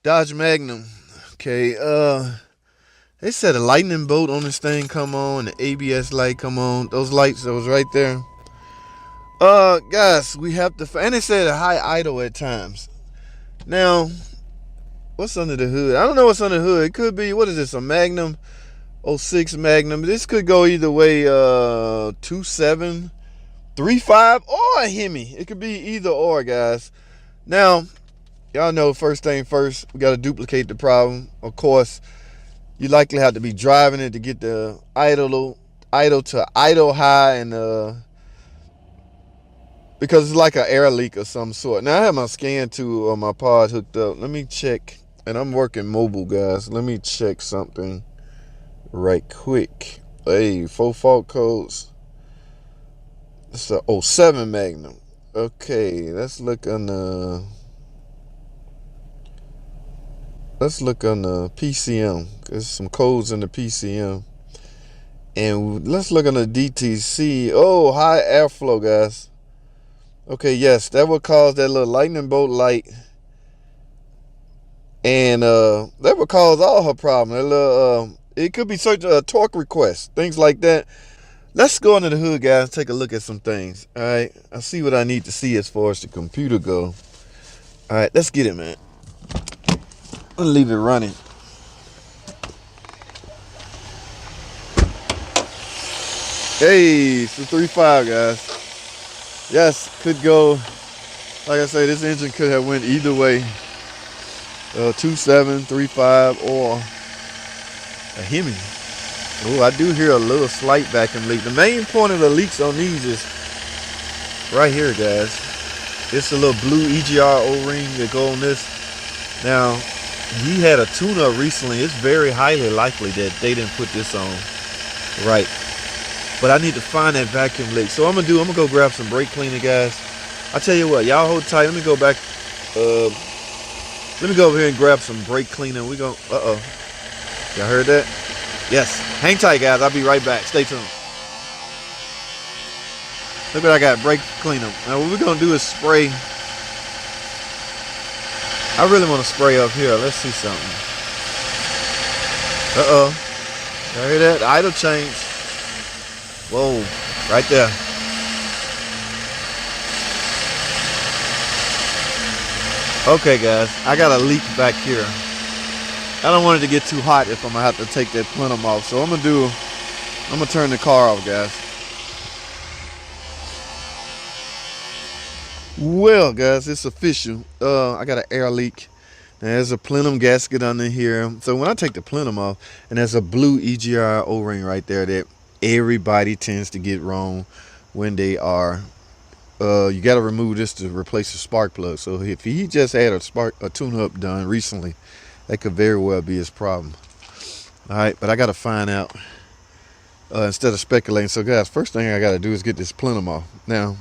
Dodge Magnum. Okay, they said a lightning bolt on this thing come on, the ABS light come on. Those lights that was right there. Guys, we have to, and they said a high idle at times. Now, what's under the hood? I don't know what's under the hood. It could be, what is this, a Magnum? '06 Magnum. This could go either way, 2.7, 3.5, or a Hemi. It could be either or, guys. Now, y'all know first thing first, we got to duplicate the problem. Of course, you likely have to be driving it to get the idle to idle high, and because it's like an air leak of some sort. Now I have my scan tool on my pod hooked up. Let me check, and I'm working mobile, guys. Let me check something right quick. Hey, 4 fault codes. It's a '07 Magnum. Okay, let's look on the PCM. There's some codes in the PCM. And let's look on the DTC. Oh, high airflow, guys. Okay, yes, that would cause that little lightning bolt light. And that would cause all her problems. That little, it could be such a torque request, things like that. Let's go under the hood, guys, take a look at some things. All right, I see what I need to see as far as the computer go. All right, let's get it, man. I'm gonna leave it running. Hey, it's a 3.5, guys. Yes, could go. Like I say, this engine could have went either way. 2.7, 3.5, or a Hemi. Oh, I do hear a little slight vacuum leak. The main point of the leaks on these is right here, guys. It's a little blue EGR O-ring that go on this. Now, he had a tune-up recently. It's very highly likely that they didn't put this on right. But I need to find that vacuum leak. So I'm gonna go grab some brake cleaner, guys. I tell you what, y'all hold tight. Let me go back. Let me go over here and grab some brake cleaner. We go. Y'all heard that? Yes. Hang tight, guys. I'll be right back. Stay tuned. Look what I got. Brake cleaner. Now what we're gonna do is spray. I really want to spray up here. Let's see something. Y'all hear that? The idle change. Whoa, right there. Okay, guys, I got a leak back here. I don't want it to get too hot if I'm gonna have to take that plenum off. So I'm gonna turn the car off, guys. Well, guys, it's official. I got an air leak. There's a plenum gasket under here. So when I take the plenum off, and there's a blue EGR O-ring right there that everybody tends to get wrong when they are you got to remove this to replace the spark plug. So if he just had a tune-up done recently, that could very well be his problem. All right, but I got to find out instead of speculating. So guys, first thing I got to do is get this plenum off. Now,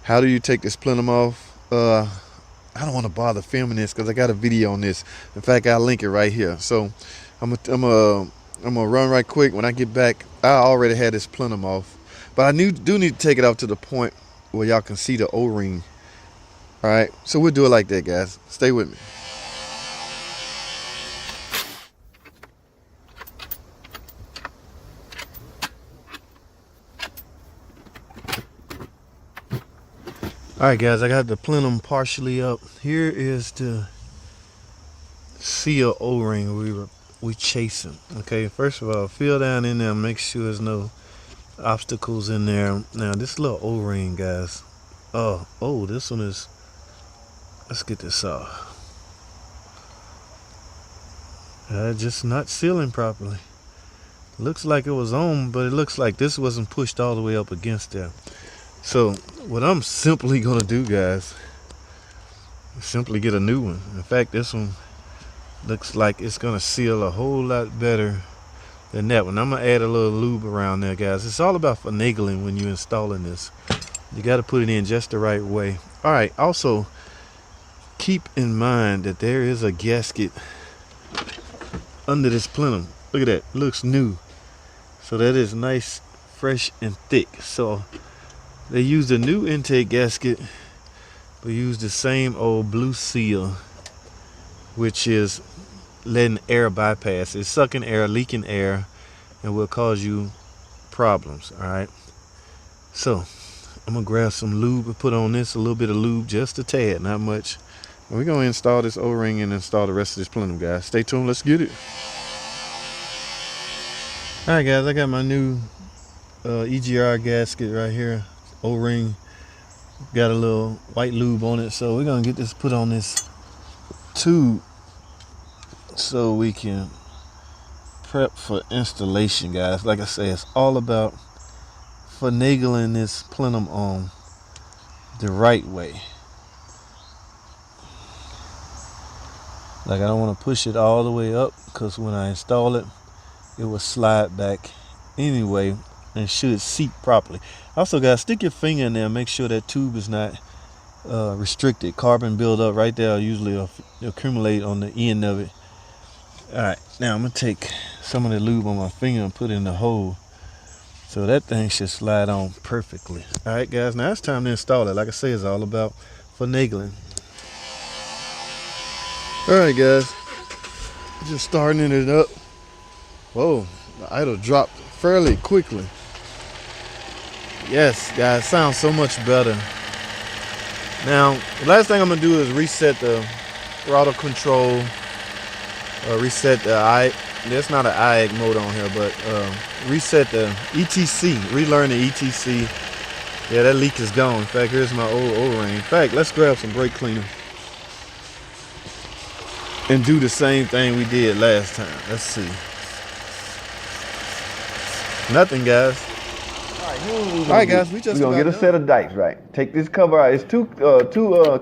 how do you take this plenum off? I don't want to bother filming this because I got a video on this. In fact, I'll link it right here. So I'm gonna run right quick. When I get back, I already had this plenum off, but I do need to take it out to the point where y'all can see the O-ring. All right, so we'll do it like that, guys. Stay with me. All right, guys, I got the plenum partially up. Here is the seal O-ring we chasing. Okay, first of all, feel down in there, make sure there's no obstacles in there. Now this little O-ring, guys, this one is, let's get this off. Just not sealing properly. Looks like it was on, but it looks like this wasn't pushed all the way up against there. So what I'm simply gonna do, guys, is simply get a new one. In fact, this one looks like it's gonna seal a whole lot better than that one. I'm gonna add a little lube around there, guys. It's all about finagling when you're installing this. You got to put it in just the right way. All right, also keep in mind that there is a gasket under this plenum. Look at that, it looks new. So that is nice, fresh and thick. So they used a new intake gasket, but used the same old blue seal which is letting air bypass. It's sucking air, leaking air, and will cause you problems. All right. So I'm gonna grab some lube and put on this, a little bit of lube, just a tad, not much. And we're gonna install this O-ring and install the rest of this plenum, guys. Stay tuned. Let's get it. All right, guys. I got my new EGR gasket right here. O-ring. Got a little white lube on it, so we're gonna get this put on this tube so we can prep for installation, guys. Like I say, it's all about finagling this plenum on the right way. Like, I don't want to push it all the way up, because when I install it, it will slide back anyway and should seat properly. Also, guys, stick your finger in there, make sure that tube is not restricted. Carbon buildup right there usually accumulate on the end of it. All right, now I'm gonna take some of the lube on my finger and put it in the hole, so that thing should slide on perfectly. All right, guys, now it's time to install it. Like I say, it's all about finagling. All right, guys, just starting it up. Whoa, the idle dropped fairly quickly. Yes, guys, sounds so much better. Now, the last thing I'm gonna do is reset the throttle control, reset the there's not an IAC mode on here, but reset the ETC, relearn the ETC. Yeah, that leak is gone. In fact, here's my old O-ring. In fact, let's grab some brake cleaner and do the same thing we did last time. Let's see. Nothing, guys. All right, guys, we're gonna get a set of dikes, right? Take this cover out. It's two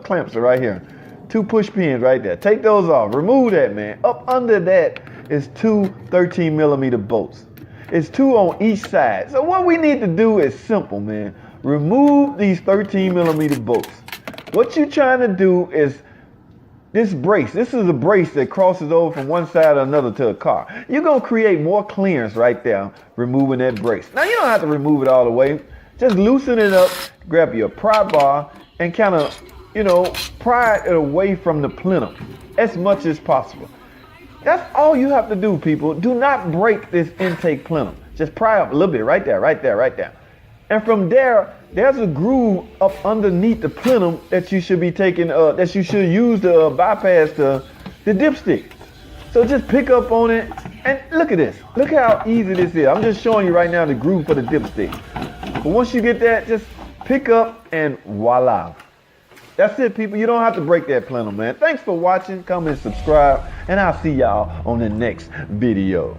clamps right here, 2 push pins right there. Take those off. Remove that, man. Up under that is 2 13mm bolts. It's 2 on each side. So what we need to do is simple, man. Remove these 13mm bolts. What you're trying to do is this brace. This is a brace that crosses over from one side or another to a car. You're going to create more clearance right there, removing that brace. Now, you don't have to remove it all the way. Just loosen it up, grab your pry bar, and kind of, pry it away from the plenum as much as possible. That's all you have to do, people. Do not break this intake plenum. Just pry up a little bit right there, right there, right there. And from there, there's a groove up underneath the plenum that you should be taking, that you should use to bypass the dipstick. So just pick up on it, and look at this. Look how easy this is. I'm just showing you right now the groove for the dipstick. But once you get that, just pick up and voila. That's it, people. You don't have to break that plenum, man. Thanks for watching. Comment, subscribe, and I'll see y'all on the next video.